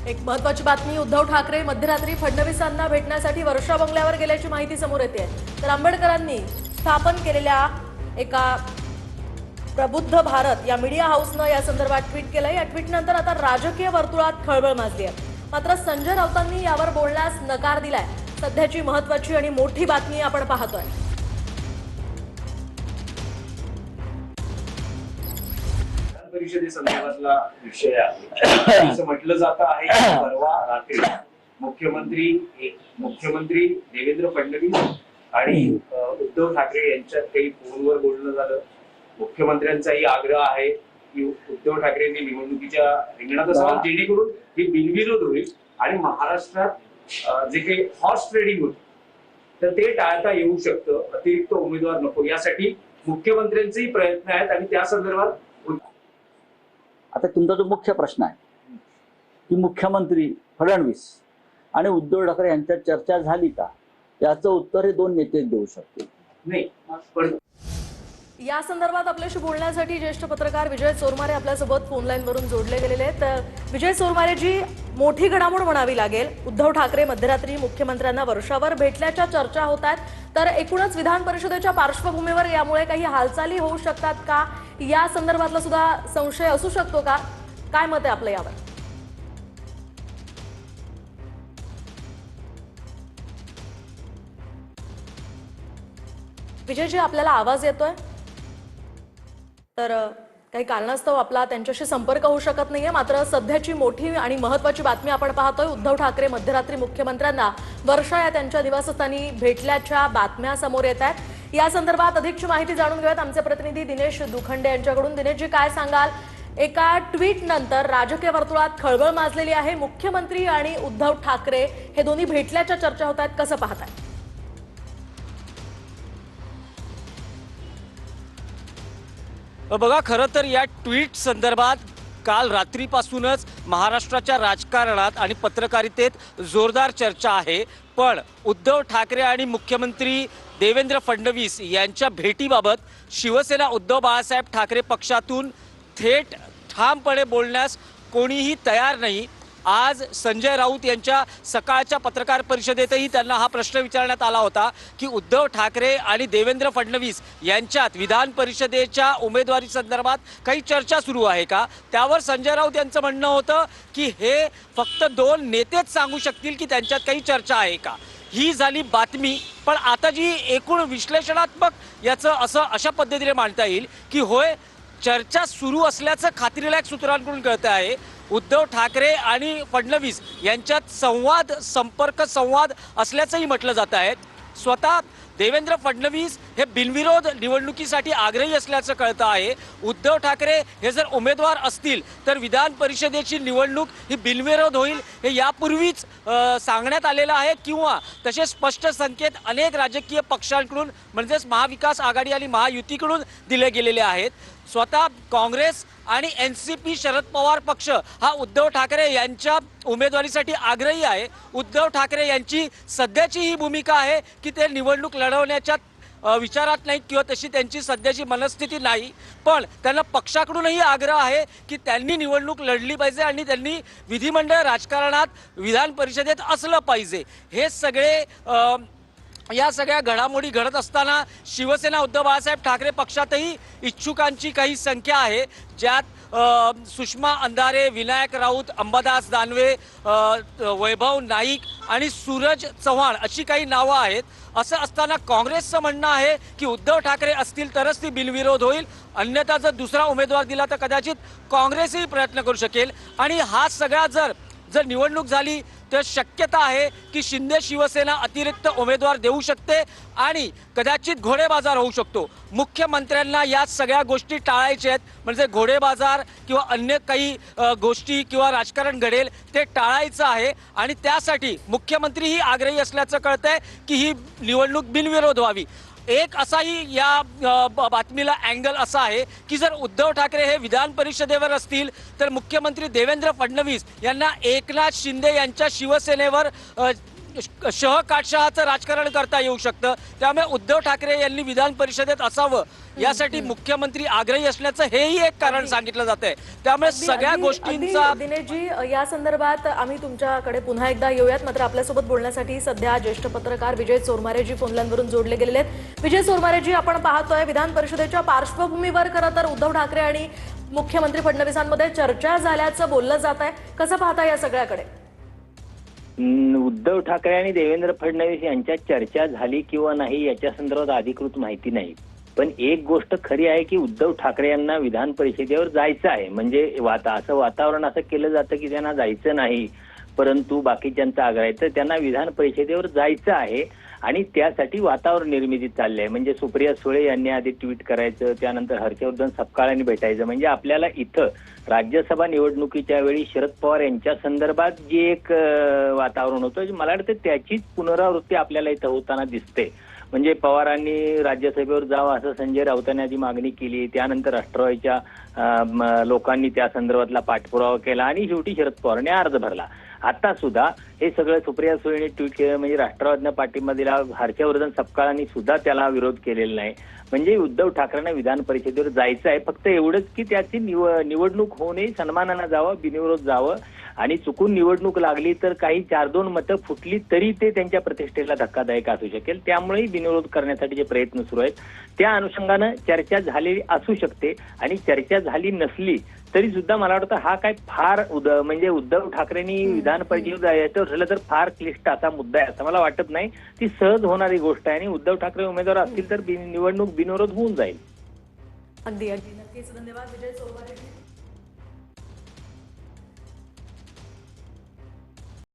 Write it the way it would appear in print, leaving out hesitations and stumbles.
एक महत्त्वाची बातमी, उद्धव ठाकरे मध्यरात्री फडणवीसांना भेटण्यासाठी वर्षा बंगल्यावर गेल्याची माहिती समोर येते। तर आंबेडकरांनी स्थापन केलेल्या एका प्रबुद्ध भारत या मीडिया हाऊसनं या संदर्भात ट्विट केलंय। या ट्विटनंतर आता राजकीय वर्तुळात खळबळ माजली आहे। मात्र संजय राऊतांनी यावर बोलण्यास नकार दिलाय। सध्याची महत्त्वाची आणि मोठी बातमी आपण पाहतोय। परिषदेसंदर्भातला विषय आहे। असं म्हटलं जातं आहे की परवा रात्री मुख्यमंत्री देवेंद्र फडणवीस आणि उद्धव ठाकरे यांच्यात काही फोनवर बोलणं झालं। मुख्यमंत्र्यांचाही आग्रह आहे की उद्धव ठाकरेंनी निवडणुकीच्या रिंगणात असावं, जेणेकरून ही बिनविरोध होईल आणि महाराष्ट्रात जे काही हॉर्स ट्रेडिंग होतं तर ते टाळता येऊ शकतं। अतिरिक्त उमेदवार नको यासाठी मुख्यमंत्र्यांचेही प्रयत्न आहेत आणि त्या संदर्भात आता तुमचा जो मुख्य प्रश्न आहे की मुख्यमंत्री फडणवीस आणि उद्धव ठाकरे यांच्यात चर्चा झाली का, याचं उत्तर हे दोन नेतेच देऊ शकतील। नाही, पण या संदर्भात आपल्याशी बोलण्यासाठी ज्येष्ठ पत्रकार विजय चोरमारे आपल्यासोबत फोन लाईन वरून जोडले गेलेले आहेत। तर विजय चोरमारे जी, मोठी घडामोड म्हणावी लागेल, उद्धव ठाकरे मध्यरात्री मुख्यमंत्र्यांना वर्षावर भेटल्याच्या चर्चा होत आहेत। तर एकूणच विधान परिषदेच्या पार्श्वभूमीवर यामुळे काही हालचाली होऊ शकतात का, या संदर्भातला सुद्धा संशय असू शकतो का? काय मत आहे आपलं यावर? विजयजी, आपल्याला आवाज येतोय? तर काही कारणास्तव आपला त्यांच्याशी संपर्क होऊ शकत नाहीये। मात्र सध्याची मोठी आणि महत्त्वाची बातमी आपण पाहतोय। उद्धव ठाकरे मध्यरात्री मुख्यमंत्र्यांना वर्षा या त्यांच्या निवासस्थानी भेटल्याच्या बातम्या समोर येत आहेत। या संदर्भात अधिकची माहिती जाणून घेऊयात आमचे प्रतिनिधी दिनेश दुखंडे यांच्याकडून। दिनेशजी, काय सांगाल? एका ट्विट नंतर राजकीय वर्तुळात खळबळ माजलेली आहे। मुख्यमंत्री आणि उद्धव ठाकरे हे दोन्ही भेटल्याच्या चर्चा होत आहेत, कसं पाहताय? बघा, खरं तर या ट्विट संदर्भात काल रात्रीपासूनच महाराष्ट्राच्या राजकारणात आणि पत्रकारितेत जोरदार चर्चा आहे। पण उद्धव ठाकरे आणि मुख्यमंत्री देवेंद्र फडणवीस यांच्या भेटीबाबत शिवसेना उद्धव बाळासाहेब ठाकरे पक्षातून थेट ठामपणे बोलण्यास कोणीही तयार नाही। आज संजय राऊत यांच्या सकाळच्या पत्रकार परिषदेतही त्यांना हा प्रश्न विचारण्यात आला होता की उद्धव ठाकरे आणि देवेंद्र फडणवीस यांच्यात विधान परिषदेच्या उमेदवारी संदर्भात काही चर्चा सुरू आहे का। त्यावर संजय राऊत यांचं म्हणणं होतं की हे फक्त दोन नेतेच सांगू शकतील की त्यांच्यात काही चर्चा आहे का। ही झाली बातमी। पण आता जी एकूण विश्लेषणात्मक याचं अशा पद्धतीने मांडता येईल की होय, चर्चा सुरू असल्याचं खात्रीलायक सूत्रांकडून कळतं आहे। उद्धव ठाकरे आणि फडणवीस यांच्यात संपर्क संवाद असल्याचंही म्हटलं जात आहे। स्वतः देवेंद्र फडणवीस हे बिनविरोध निवडणुकीसाठी आग्रही असल्याचं कळतं आहे। उद्धव ठाकरे हे जर उमेदवार असतील तर विधान परिषदेची निवडणूक ही बिनविरोध होईल हे यापूर्वीच सांगण्यात आलेलं आहे, किंवा तसे स्पष्ट संकेत अनेक राजकीय पक्षांकडून म्हणजेच महाविकास आघाडी आणि महायुतीकडून दिले गेलेले आहेत। स्वतः काँग्रेस आणि NCP शरद पवार पक्ष हा उद्धव ठाकरे यांच्या उमेदवारीसाठी आग्रही आहे। उद्धव ठाकरे यांची सध्याची ही भूमिका आहे की ते निवडणूक लढवण्याच्या विचारात नाही किंवा तशी त्यांची सध्याची मनस्थिती नाही। पण त्यांना पक्षाकडूनही आग्रह आहे की त्यांनी निवडणूक लढली पाहिजे आणि त्यांनी विधिमंडळ राजकारणात विधान परिषदेत असलं पाहिजे। हे सगळे या सगळ्या घडामोडी घडत असताना शिवसेना उद्धव बाळासाहेब ठाकरे पक्षातही इच्छुकांची काही संख्या आहे, ज्यात सुषमा अंधारे, विनायक राऊत, अंबादास दानवे, वैभव नाईक आणि सूरज चव्हाण अशी काही नावं आहेत। असं असताना काँग्रेसचं म्हणणं आहे की उद्धव ठाकरे असतील तरच ती बिनविरोध होईल, अन्यथा जर दुसरा उमेदवार दिला तर कदाचित काँग्रेसही प्रयत्न करू शकेल। आणि हा सगळा जर निवडणूक झाली तर शक्यता आहे की शिंदे शिवसेना अतिरिक्त उमेदवार देऊ शकते आणि कदाचित घोडेबाजार होऊ शकतो। मुख्यमंत्र्यांना या सगळ्या गोष्टी टाळायच्या आहेत, म्हणजे घोडेबाजार किंवा अन्य काही गोष्टी किंवा राजकारण घडेल ते टाळायचं आहे आणि त्यासाठी मुख्यमंत्रीही आग्रही असल्याचं कळतंय की ही निवडणूक बिनविरोध व्हावी। एक असाही या बातमीला अँगल असा आहे की जर उद्धव ठाकरे हे विधान परिषदेवर असतील तर मुख्यमंत्री देवेंद्र फडणवीस यांना एकनाथ शिंदे यांच्या शिवसेनेवर शह काटशहाचं राजकारण करता येऊ शकतं. त्यामुळे उद्धव ठाकरे यांनी विधान परिषदेत असावं यासाठी मुख्यमंत्री आग्रही असल्याचं हेही एक कारण सांगितलं जात आहे. त्यामुळे सगळ्या गोष्टींचा दिनेशजी, या संदर्भात आम्ही तुमच्याकडे पुन्हा एकदा येऊयात. मात्र आपल्यासोबत बोलण्यासाठी सध्या ज्येष्ठ पत्रकार विजय चोरमारेजी फोनलाईनवरून जोडले गेलेले आहेत. विजय चोरमारेजी, आपण पाहतोय विधान परिषदेच्या पार्श्वभूमीवर खरं तर उद्धव ठाकरे आणि मुख्यमंत्री फडणवीसांमध्ये चर्चा झाल्याचं बोललं जात आहे. कसं पाहता या सगळ्याकडे? उद्धव ठाकरे आणि देवेंद्र फडणवीस यांच्यात चर्चा झाली किंवा नाही याच्या संदर्भात अधिकृत माहिती नाही. पण एक गोष्ट खरी आहे की उद्धव ठाकरे यांना विधान परिषदेवर जायचं आहे. म्हणजे असं वातावरण असं केलं जातं की त्यांना जायचं नाही, परंतु बाकीच्यांचं आग्रह आहे, तर त्यांना विधान परिषदेवर जायचं आहे आणि त्यासाठी वातावरण निर्मिती चालली आहे. म्हणजे सुप्रिया सुळे यांनी आधी ट्विट करायचं, त्यानंतर हर्षवर्धन सपकाळांनी भेटायचं. म्हणजे आपल्याला इथं राज्यसभा निवडणुकीच्या वेळी शरद पवार यांच्या संदर्भात जे एक वातावरण होतं, मला वाटतं त्याचीच पुनरावृत्ती आपल्याला इथं होताना दिसते. म्हणजे पवारांनी राज्यसभेवर जावं असं संजय राऊतांनी आधी मागणी केली, त्यानंतर राष्ट्रवादीच्या लोकांनी त्या संदर्भातला पाठपुरावा केला आणि शेवटी शरद पवारांनी अर्ज भरला. आता सुद्धा हे सगळं सुप्रिया सुळेंनी ट्विट केलं, म्हणजे राष्ट्रवादीनं पाठिंबा दिला, हर्षवर्धन सपकाळांनी सुद्धा त्याला विरोध केलेला नाही. म्हणजे उद्धव ठाकरेंना विधान परिषदेवर जायचं आहे. फक्त एवढंच की त्याची निवडणूक होऊ नये, सन्मानानं जावं, बिनविरोध जावं आणि चुकून निवडणूक लागली तर काही 4-2 मतं फुटली तरी ते त्यांच्या प्रतिष्ठेला धक्कादायक असू शकेल. त्यामुळेही बिनविरोध करण्यासाठी जे प्रयत्न सुरू आहेत त्या अनुषंगानं चर्चा झालेली असू शकते. आणि चर्चा झाली नसली तरी सुद्धा मला वाटतं हा काय फार म्हणजे उद्धव ठाकरेंनी विधान परिषदेवर जायचं ठरलं तर फार क्लिष्ट असा मुद्दा आहे असं मला वाटत नाही. ती सहज होणारी गोष्ट आहे आणि उद्धव ठाकरे उमेदवार असतील तर निवडणूक बिनविरोध होऊन जाईल. अगदी अगदी नक्कीच. धन्यवाद विजय चोरमारेजी.